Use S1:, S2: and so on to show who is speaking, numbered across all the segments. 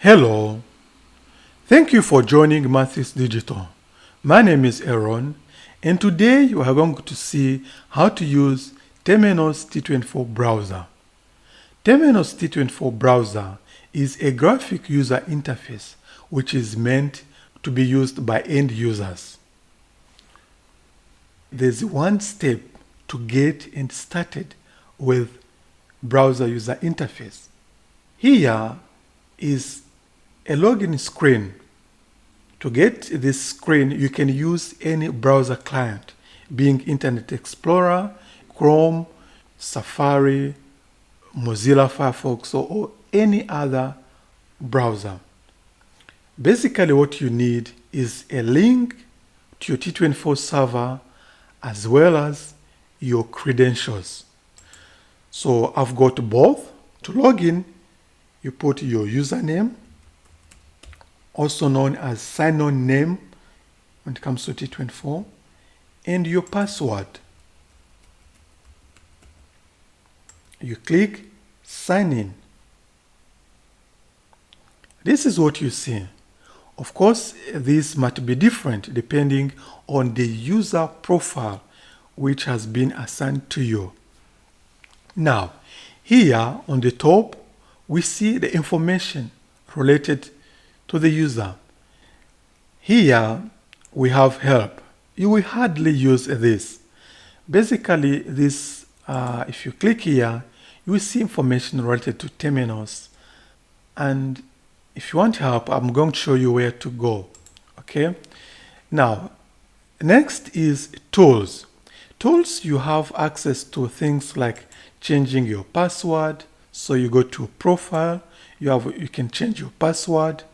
S1: Hello, thank you for joining Mathis Digital. My name is Aaron, and today you are going to see how to use Temenos T24 Browser. Temenos T24 Browser is a graphic user interface which is meant to be used by end users. There's one step to get started with browser user interface. Here is a login screen. To get this screen, you can use any browser client, being Internet Explorer, Chrome, Safari, Mozilla Firefox, or any other browser. Basically, what you need is a link to your T24 server as well as your credentials. So I've got both. To log in, you put your username, also known as sign-on name when it comes to T24, and your password. You click sign in. This is what you see. Of course, this might be different depending on the user profile which has been assigned to you. Now, here on the top, we see the information related to the user. Here we have help. You will hardly use this. Basically, this if you click here, you will see information related to Temenos. And if you want help, I'm going to show you where to go. Okay. Now, next is tools. Tools, you have access to things like changing your password. So you go to profile, you can change your password.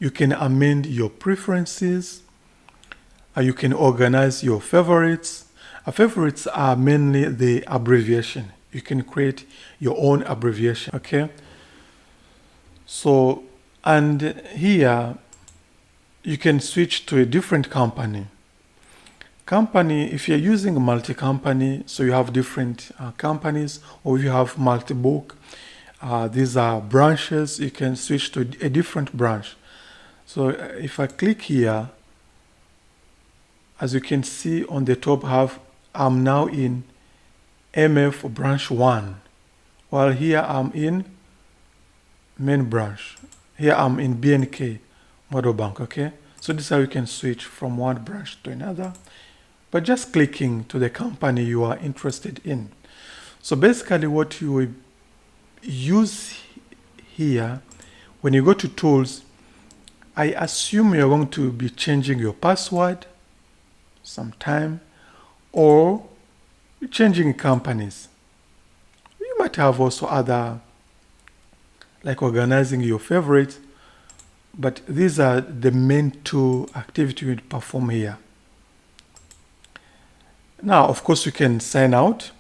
S1: You can amend your preferences. You can organize your favorites. Favorites are mainly the abbreviation. You can create your own abbreviation, okay? So, and here, you can switch to a different company. Company, if you're using multi-company, so you have different companies, or if you have multi-book, these are branches, you can switch to a different branch. So if I click here, as you can see on the top I'm now in MF branch 1, while here I'm in main branch. Here I'm in BNK Model Bank, okay? So this is how you can switch from one branch to another, but just clicking to the company you are interested in. So basically what you will use here, when you go to tools, I assume you're going to be changing your password sometime, or changing companies. You might have also other, like organizing your favorites, but these are the main two activities you perform here. Now, of course, you can sign out,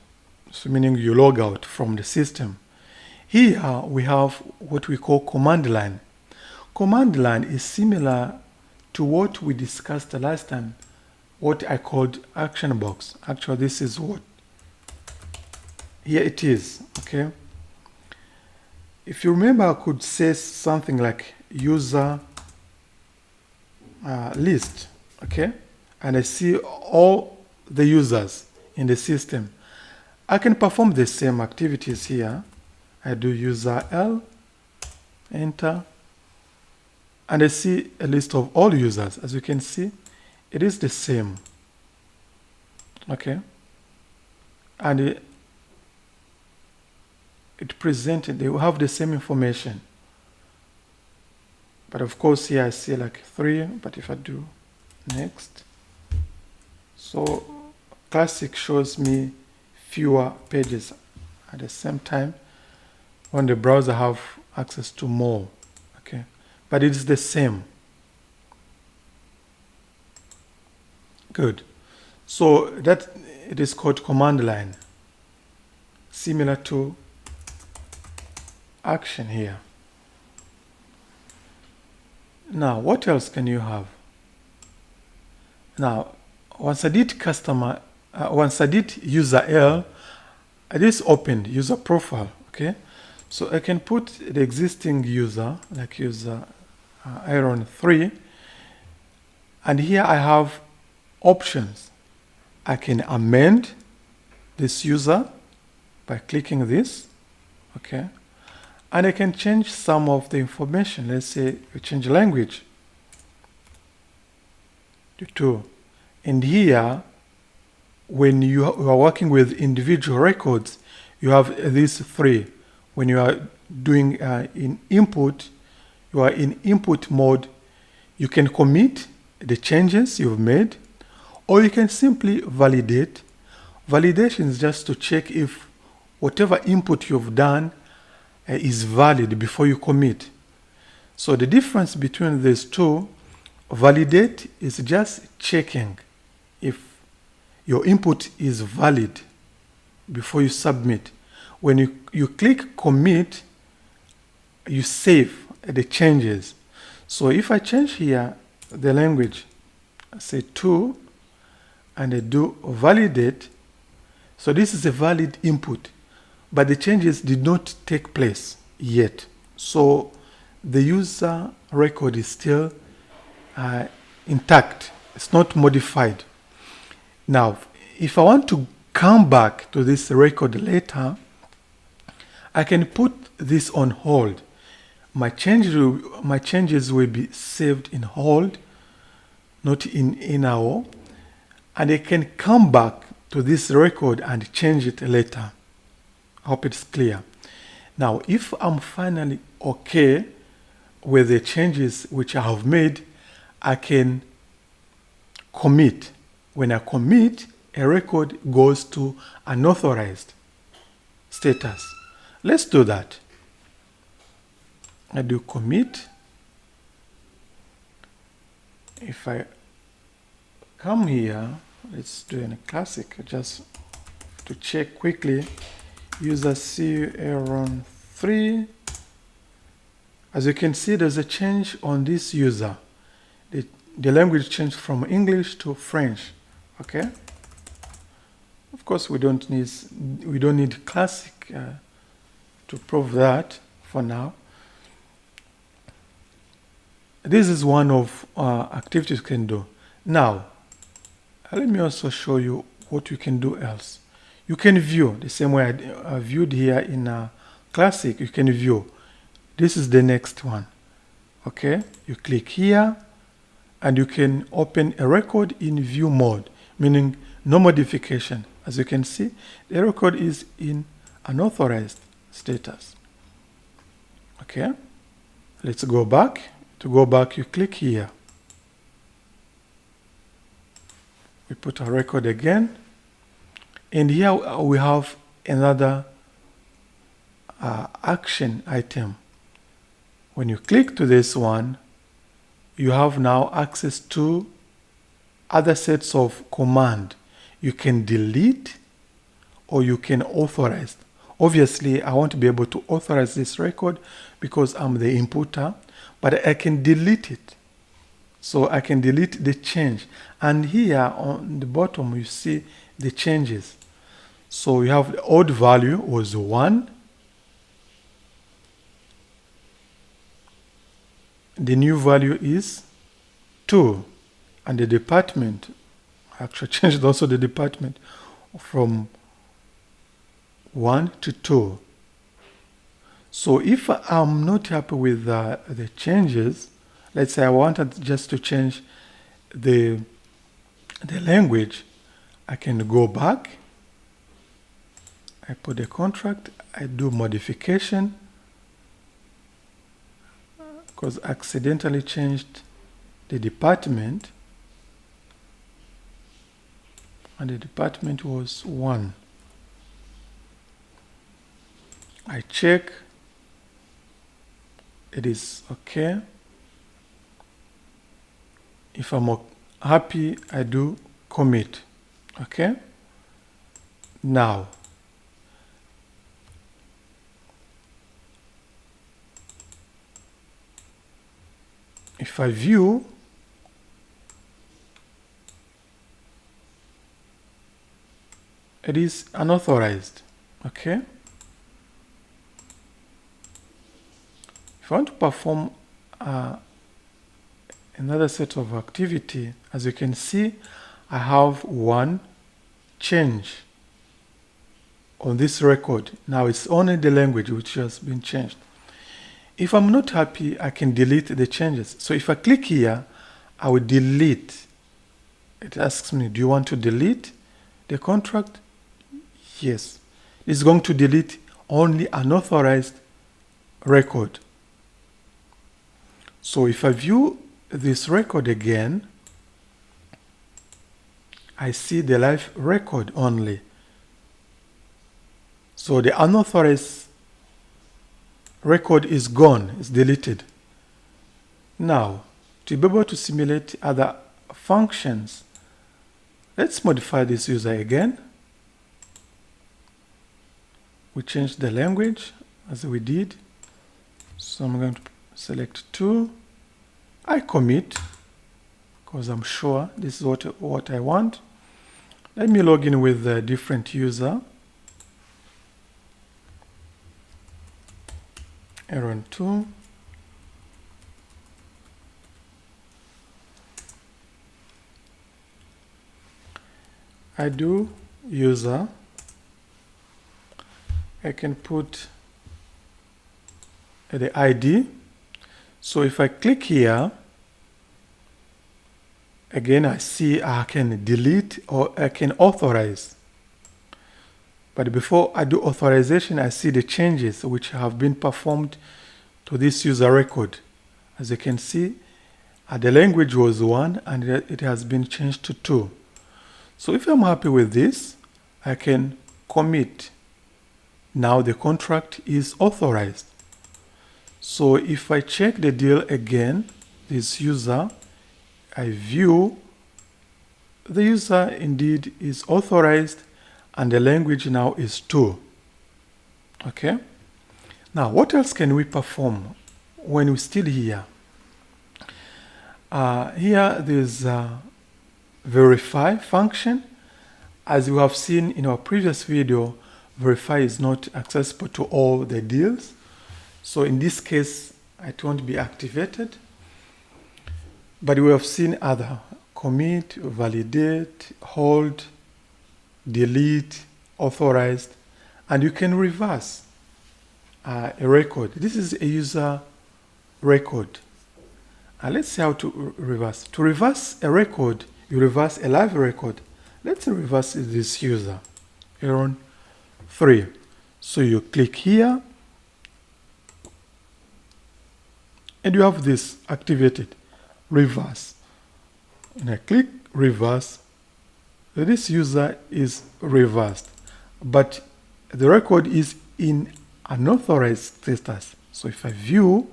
S1: so meaning you log out from the system. Here we have what we call command line. Command line is similar to what we discussed the last time, what I called action box. Actually, this is what, here it is, okay? If you remember, I could say something like user list, okay? And I see all the users in the system. I can perform the same activities here. I do user L, enter, and I see a list of all users. As you can see, it is the same, okay? And it presented, they will have the same information. But of course here I see like 3, but if I do next, so classic shows me fewer pages at the same time when the browser have access to more, okay? But it is the same. Good. So that it is called command line, similar to action here. Now, what else can you have? Now, once I did user L, I just opened user profile, okay? So I can put the existing user, like user Aaron 3, and here I have options. I can amend this user by clicking this, okay? And I can change some of the information. Let's say we change language to 2. And here, when you are working with individual records, you have these 3. When you are doing in input, you are in input mode, you can commit the changes you've made, or you can simply validate. Validation is just to check if whatever input you've done is valid before you commit. So the difference between these two, validate is just checking if your input is valid before you submit. When you click commit, you save the changes. So if I change here the language, I say 2, and I do validate, so this is a valid input, but the changes did not take place yet. So the user record is still intact. It's not modified. Now, if I want to come back to this record later, I can put this on hold. My changes will be saved in hold, not in NRO, and I can come back to this record and change it later. I hope it's clear. Now, if I'm finally okay with the changes which I have made, I can commit. When I commit, a record goes to unauthorized status. Let's do that. I do commit. If I come here, let's do a classic just to check quickly. User C Aaron 3. As you can see, there's a change on this user. The language changed from English to French. Okay. Of course, we don't need classic to prove that for now. This is one of activities you can do. Now, let me also show you what you can do else. You can view the same way I viewed here in Classic. You can view. This is the next one. Okay, you click here and you can open a record in view mode, meaning no modification. As you can see, the record is in unauthorized status. Okay, let's go back. To go back, you click here. We put our record again. And here we have another action item. When you click to this one, you have now access to other sets of command. You can delete or you can authorize. Obviously, I want to be able to authorize this record because I'm the inputter, but I can delete it. So I can delete the change. And here on the bottom, you see the changes. So you have the old value was 1. The new value is 2. And the department, I actually changed also the department from 1 to 2. So if I'm not happy with the changes, let's say I wanted just to change the language, I can go back. I put the contract, I do modification, because I accidentally changed the department, and the department was 1. I check, it is okay. If I'm happy, I do commit. Okay? Now, if I view, it is unauthorized. Okay? If I want to perform another set of activity, as you can see, I have one change on this record. Now it's only the language which has been changed. If I'm not happy, I can delete the changes. So if I click here, I will delete. It asks me, do you want to delete the contract? Yes. It's going to delete only unauthorized record. So if I view this record again, I see the live record only. So the unauthorized record is gone, it's deleted. Now, to be able to simulate other functions, let's modify this user again. We change the language as we did. So I'm going to select 2. I commit because I'm sure this is what I want. Let me log in with a different user. Aaron 2. I do user. I can put the ID. So if I click here, again I see I can delete or I can authorize. But before I do authorization, I see the changes which have been performed to this user record. As you can see, the language was 1 and it has been changed to 2. So if I'm happy with this, I can commit. Now the contract is authorized. So if I check the deal again, this user, I view the user indeed is authorized and the language now is 2. Okay. Now what else can we perform when we're still here? Here there's a verify function. As we have seen in our previous video, verify is not accessible to all the deals. So in this case, it won't be activated. But we have seen other: commit, validate, hold, delete, authorized, and you can reverse a record. This is a user record. Let's see how to reverse. To reverse a record, you reverse a live record. Let's reverse this user, Aaron 3. So you click here, and you have this activated, reverse. And I click reverse. This user is reversed, but the record is in unauthorized status. So if I view,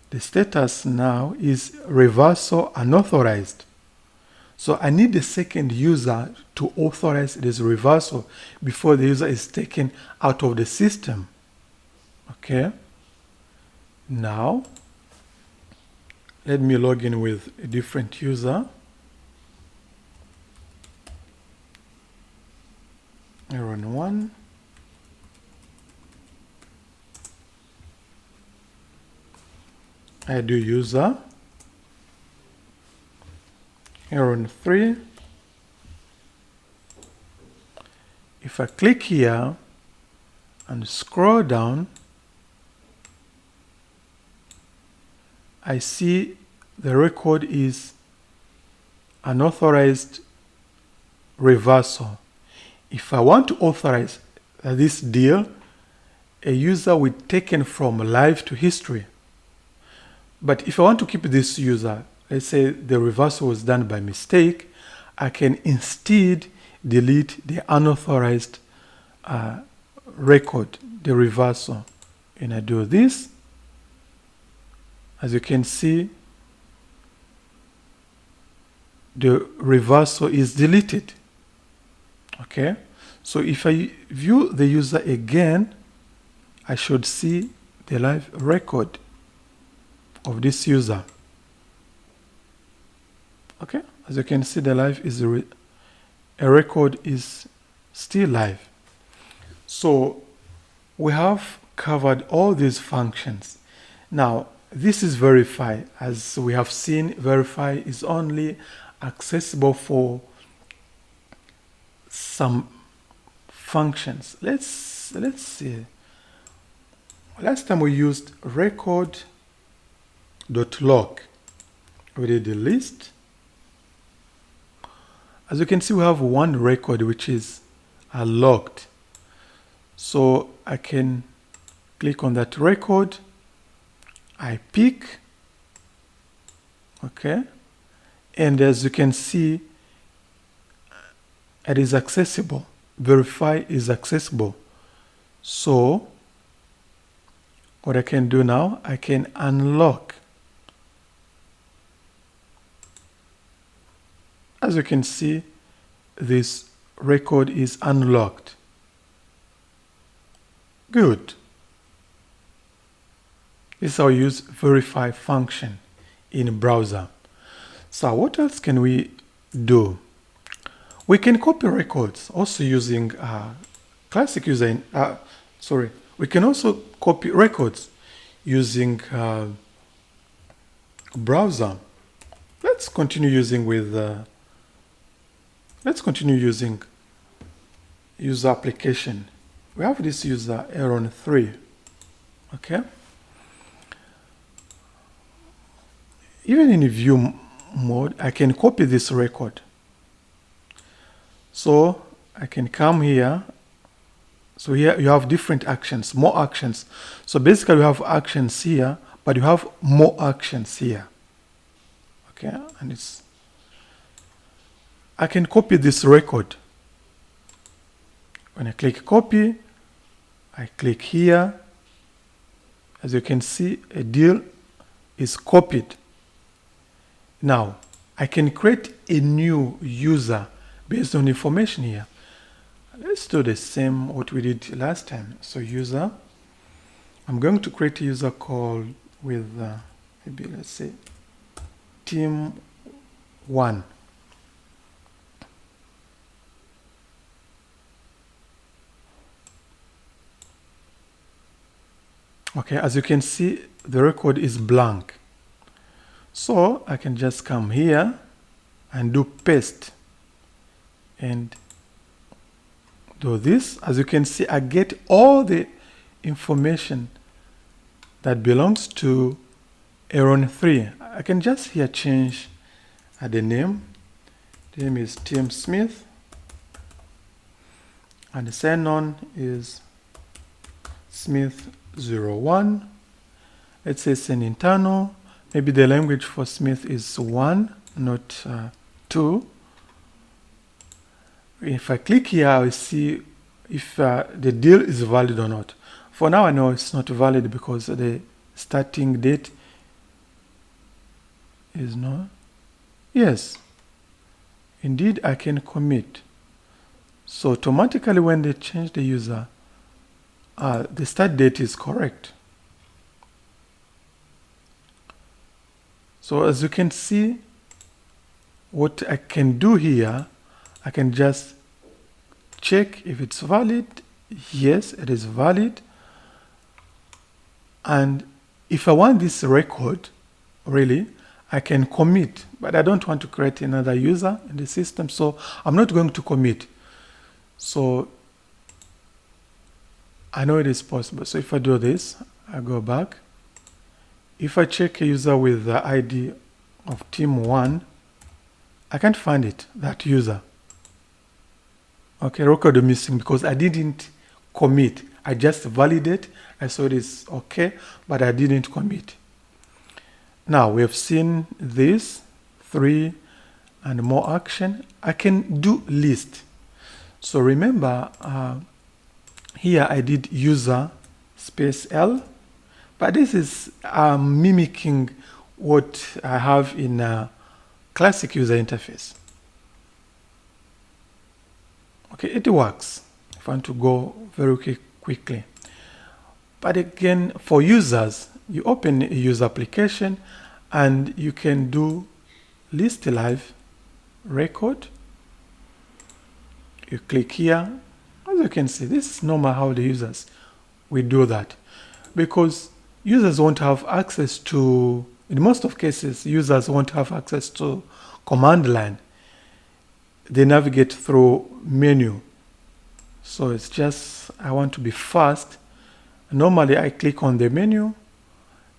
S1: the status now is reversal unauthorized. So I need the second user to authorize this reversal before the user is taken out of the system. Okay. Now, let me log in with a different user. Aaron 1. I do user. Aaron 3. If I click here and scroll down, I see the record is unauthorized reversal. If I want to authorize this deal, a user will be taken from live to history. But if I want to keep this user, let's say the reversal was done by mistake, I can instead delete the unauthorized record, the reversal. And I do this. As you can see, the reversal is deleted. Okay, so if I view the user again, I should see the live record of this user. Okay, as you can see, the live is a record is still live. So we have covered all these functions. Now, this is verify. As we have seen, verify is only accessible for some functions. Let's see. Last time we used record.log. We did the list. As you can see, we have one record which is logged. So I can click on that record. I pick. Okay. And as you can see, it is accessible. Verify is accessible. So what I can do now, I can unlock. As you can see, this record is unlocked. Good. This is how we use verify function in browser. So what else can we do? We can copy records also using classic user. We can also copy records using browser. Let's continue using user application. We have this user Aaron 3. Okay. Even in view mode, I can copy this record. So I can come here. So here you have different actions, more actions. So basically you have actions here, but you have more actions here. Okay, and I can copy this record. When I click copy, I click here. As you can see, a deal is copied. Now, I can create a new user based on information here. Let's do the same what we did last time. So user, I'm going to create a user called with maybe let's say team 1. Okay, as you can see, the record is blank. So I can just come here and do paste and do this. As you can see, I get all the information that belongs to Aaron 3. I can just here change the name. The name is Tim Smith. And the sign-on is Smith01. Let's say it's an internal. Maybe the language for Smith is 1, not 2. If I click here, I will see if the deal is valid or not. For now, I know it's not valid because the starting date is not. Yes, indeed, I can commit. So automatically when they change the user, the start date is correct. So as you can see, what I can do here, I can just check if it's valid. Yes, it is valid. And if I want this record, really, I can commit, but I don't want to create another user in the system, so I'm not going to commit. So I know it is possible. So if I do this, I go back. If I check a user with the ID of team 1, I can't find it, that user. Okay, record missing because I didn't commit. I just validate. I saw it is okay, but I didn't commit. Now we have seen this 3 and more action. I can do list. So remember, here I did user space L, but this is mimicking what I have in classic user interface. Okay, it works if I want to go very quickly. But again, for users, you open a user application and you can do list live record. You click here. As you can see, this is normal how the users we do that, because users won't have access to, in most of cases, users won't have access to command line. They navigate through menu. So it's just, I want to be fast. Normally I click on the menu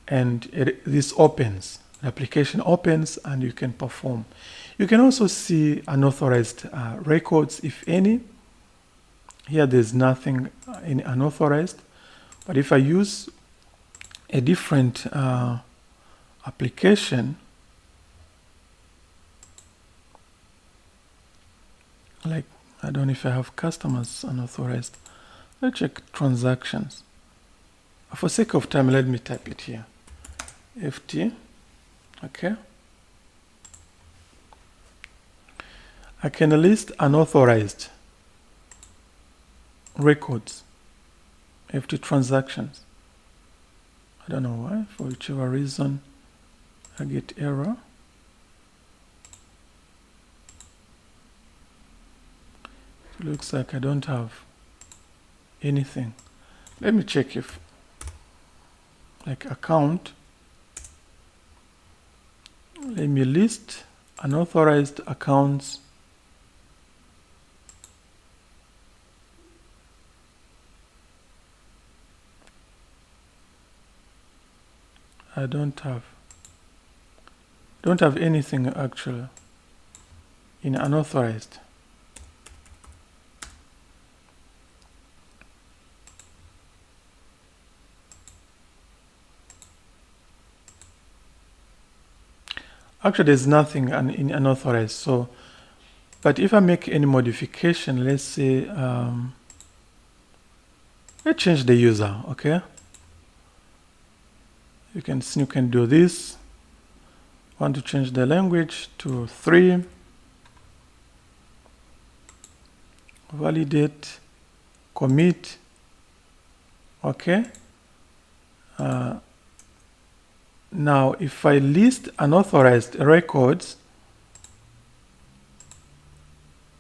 S1: and this opens. The application opens and you can perform. You can also see unauthorized records, if any. Here there's nothing in unauthorized, but if I use a different application, like, I don't know if I have customers unauthorized. Let's check transactions. For sake of time, let me type it here. FT, okay. I can list unauthorized records, FT transactions. I don't know why, for whichever reason I get error. It looks like I don't have anything. Let me check if, like, account. Let me list unauthorized accounts. I don't have anything actually in unauthorized. Actually, there's nothing in unauthorized. So, but if I make any modification, let's say, let's change the user, okay? You can do this. Want to change the language to 3. Validate, commit, okay? Now, if I list unauthorized records,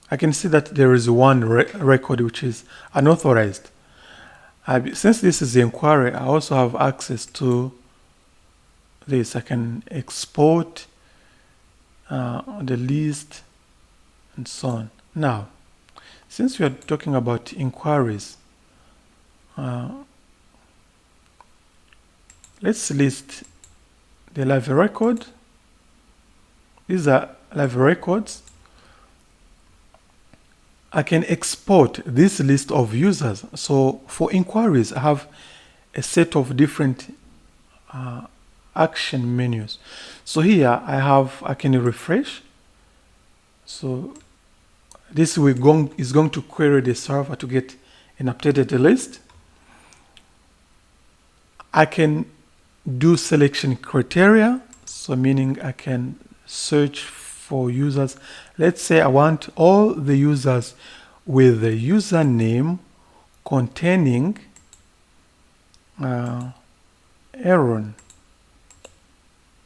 S1: I can see that there is one record which is unauthorized. Since this is the inquiry, I also have access to this. I can export the list and so on. Now, since we are talking about inquiries, let's list the live record. These are live records. I can export this list of users. So for inquiries, I have a set of different action menus. So here I can refresh. So this is going to query the server to get an updated list. I can do selection criteria, so meaning I can search for users. Let's say I want all the users with the username containing Aaron.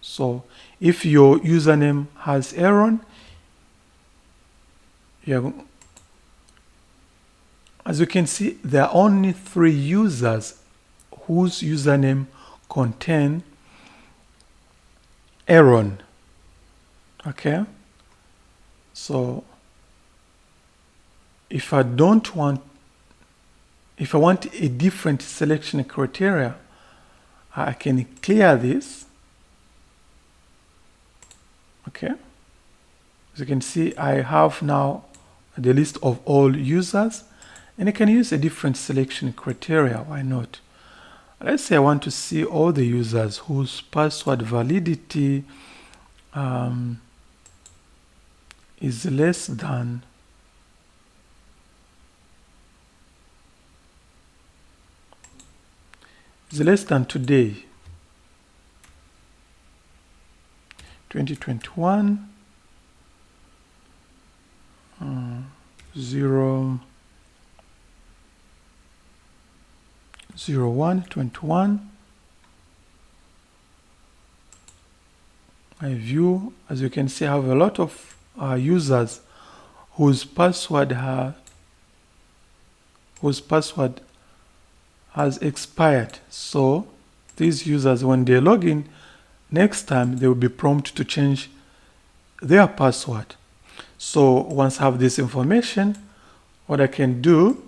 S1: So if your username has Aaron, as you can see, there are only 3 users whose username contain Aaron. Okay, so if I want a different selection criteria, I can clear this. Okay, as you can see, I have now the list of all users, and I can use a different selection criteria. Why not? Let's say I want to see all the users whose password validity is less than today, 2021 0/01/21. I view, as you can see, I have a lot of users whose password has expired. So these users, when they log in, next time they will be prompted to change their password. So once I have this information, what I can do,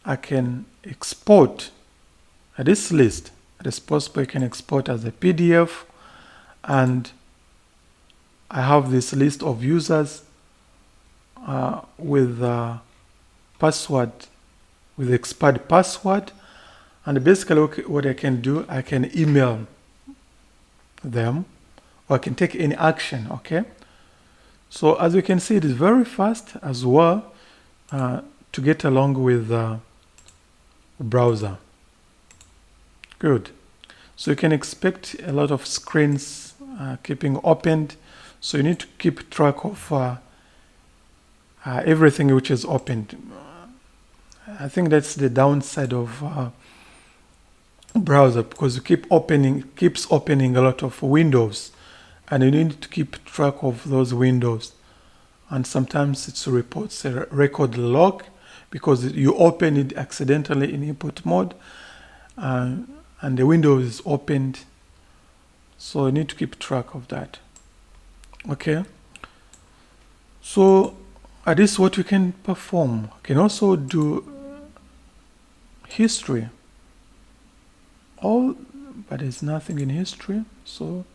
S1: I can export this list. It is possible you can export as a PDF, and I have this list of users with password, with expired password. And basically what I can do, I can email them, or I can take any action, okay? So as you can see, it is very fast as well to get along with browser. Good. So you can expect a lot of screens keeping opened. So you need to keep track of everything which is opened. I think that's the downside of browser, because you keeps opening a lot of windows, and you need to keep track of those windows. And sometimes it reports a record log because you open it accidentally in input mode, and the window is opened. So you need to keep track of that. Okay. So this is what you can perform. You can also do history. But there's nothing in history. So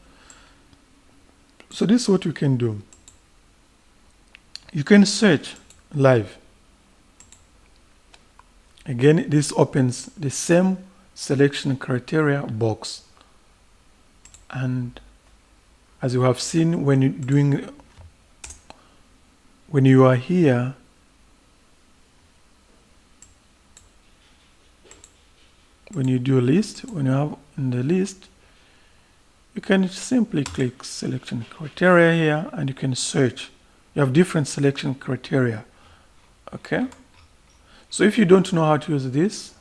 S1: this is what you can do. You can search live. Again, this opens the same selection criteria box. And as you have seen, when you are here, when you do a list, when you have in the list, you can simply click selection criteria here, and you can search. You have different selection criteria. Okay. So if you don't know how to use this,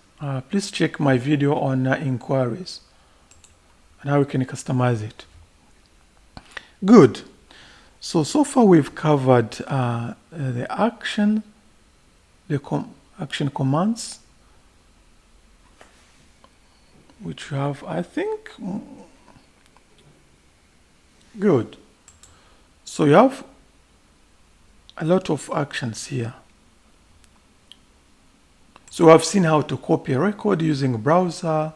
S1: please check my video on inquiries and how you can customize it. Good. So far we've covered the action commands, which you have, I think. Good. So you have a lot of actions here. So I've seen how to copy a record using a browser,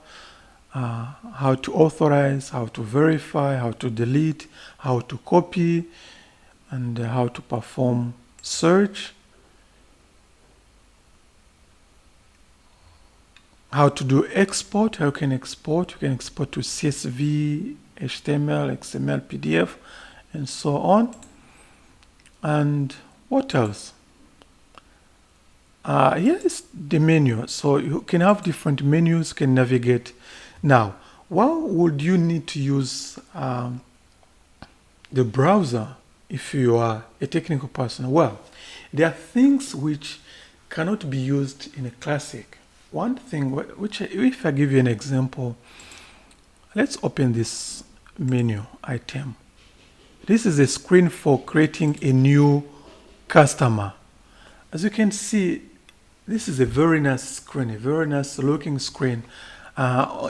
S1: how to authorize, how to verify, how to delete, how to copy, and how to perform search, how to do export, how you can export to CSV, HTML, XML, PDF, and so on. And what else? Here is the menu. So you can have different menus, can navigate. Now, why would you need to use the browser if you are a technical person? Well, there are things which cannot be used in a classic. One thing, which if I give you an example, let's open this menu item. This is a screen for creating a new customer. As you can see, this is a very nice screen, a very nice looking screen.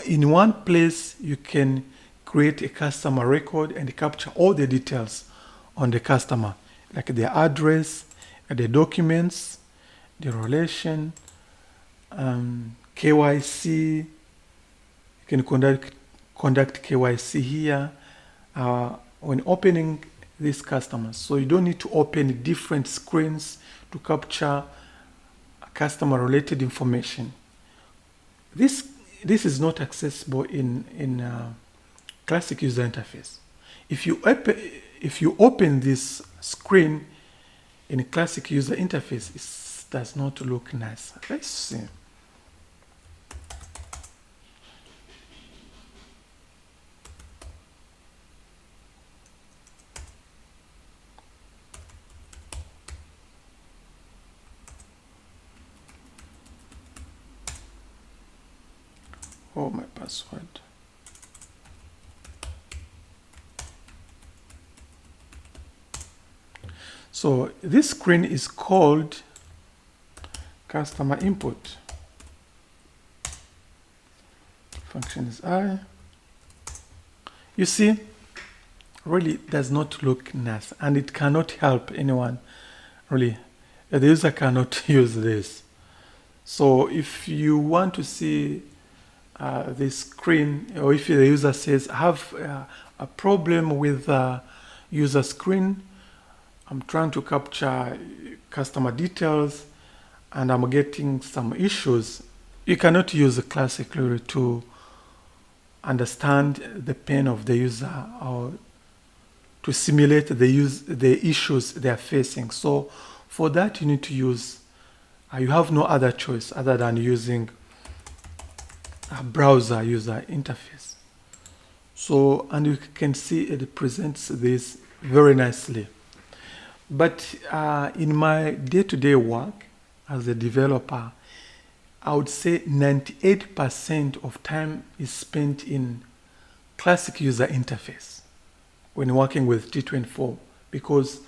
S1: In one place, you can create a customer record and capture all the details on the customer, like the address, the documents, the relation, KYC. You can conduct KYC here when opening these customers. So you don't need to open different screens to capture customer related information. This is not accessible in classic user interface. If you open this screen in classic user interface, it does not look nice. Let's see. Oh, my password. So this screen is called customer input. function is I. You see, really does not look nice, and it cannot help anyone. Really, the user cannot use this. So if you want to see the screen, or if the user says, I have a problem with user screen, I'm trying to capture customer details and I'm getting some issues, you cannot use the classic query to understand the pain of the user or to simulate the issues they are facing. So for that, you need to use, you have no other choice other than using a browser user interface. So, and you can see it presents this very nicely. But in my day-to-day work as a developer, I would say 98% of time is spent in classic user interface when working with T24, because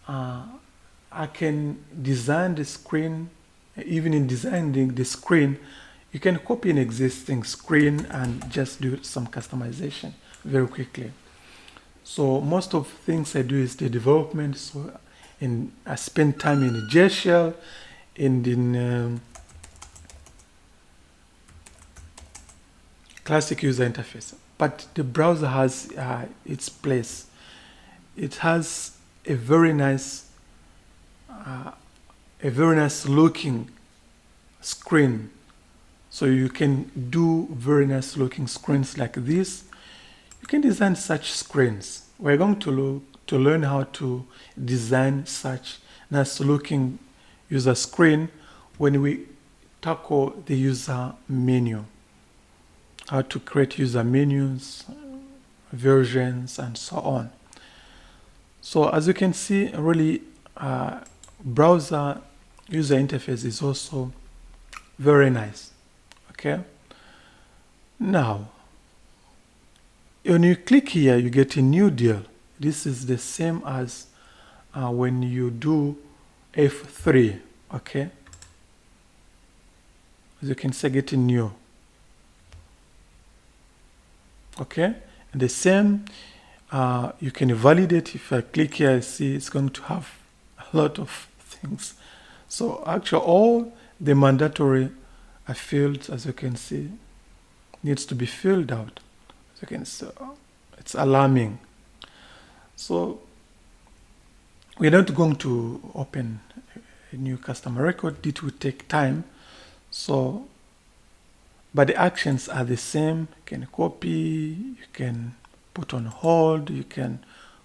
S1: I can design the screen. Even in designing the screen, you can copy an existing screen and just do some customization very quickly. So most of the things I do is the development. So I spend time in JShell and in classic user interface. But the browser has its place. It has a very nice looking screen. So you can do very nice looking screens like this. You can design such screens. We're going to learn how to design such nice looking user screen when we tackle the user menu. How to create user menus, versions, and so on. So as you can see, really browser user interface is also very nice. Okay. Now, when you click here, you get a new deal. This is the same as when you do F3. Okay. As you can see, getting new. Okay. And the same, you can validate. If I click here, I see it's going to have a lot of things. So actually, all the mandatory fields, as you can see, needs to be filled out. As you can see, it's alarming. So we're not going to open a new customer record. It will take time. So, but the actions are the same. You can copy, you can put on hold, you can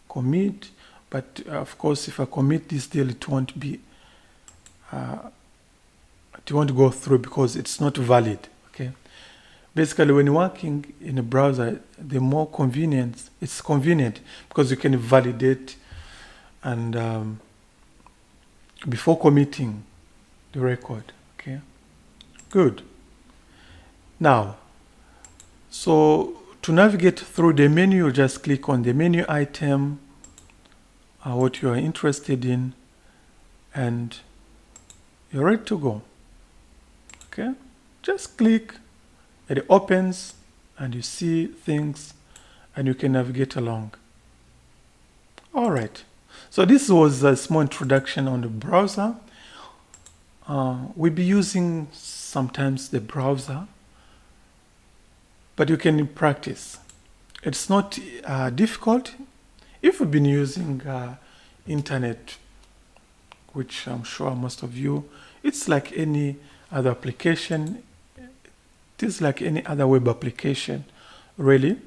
S1: commit. But of course, if I commit this deal, it won't be it won't go through because it's not valid. Okay. Basically, when working in a browser, the more convenient, it's convenient because you can validate and before committing the record. Okay. Good. Now, so to navigate through the menu, you just click on the menu item, what you are interested in, and you're ready to go. Okay, just click, it opens, and you see things, and you can navigate along. All right, so this was a small introduction on the browser. We'll be using sometimes the browser, but you can practice. It's not difficult. If you've been using internet, which I'm sure most of you, it's like any other application. It is like any other web application, really.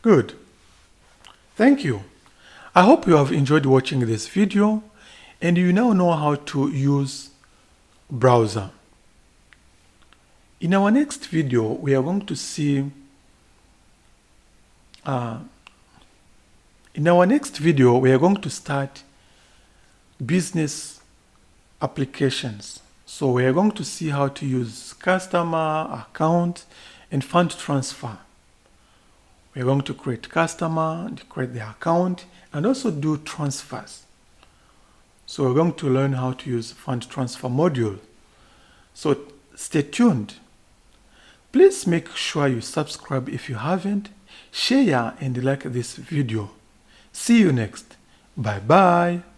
S1: Good. Thank you. I hope you have enjoyed watching this video and you now know how to use browser. In our next video, we are going to see start business applications. So we are going to see how to use customer, account, and fund transfer. We are going to create customer, create the account, and also do transfers. So we're going to learn how to use fund transfer module. So stay tuned. Please make sure you subscribe if you haven't, share and like this video. See you next. Bye bye.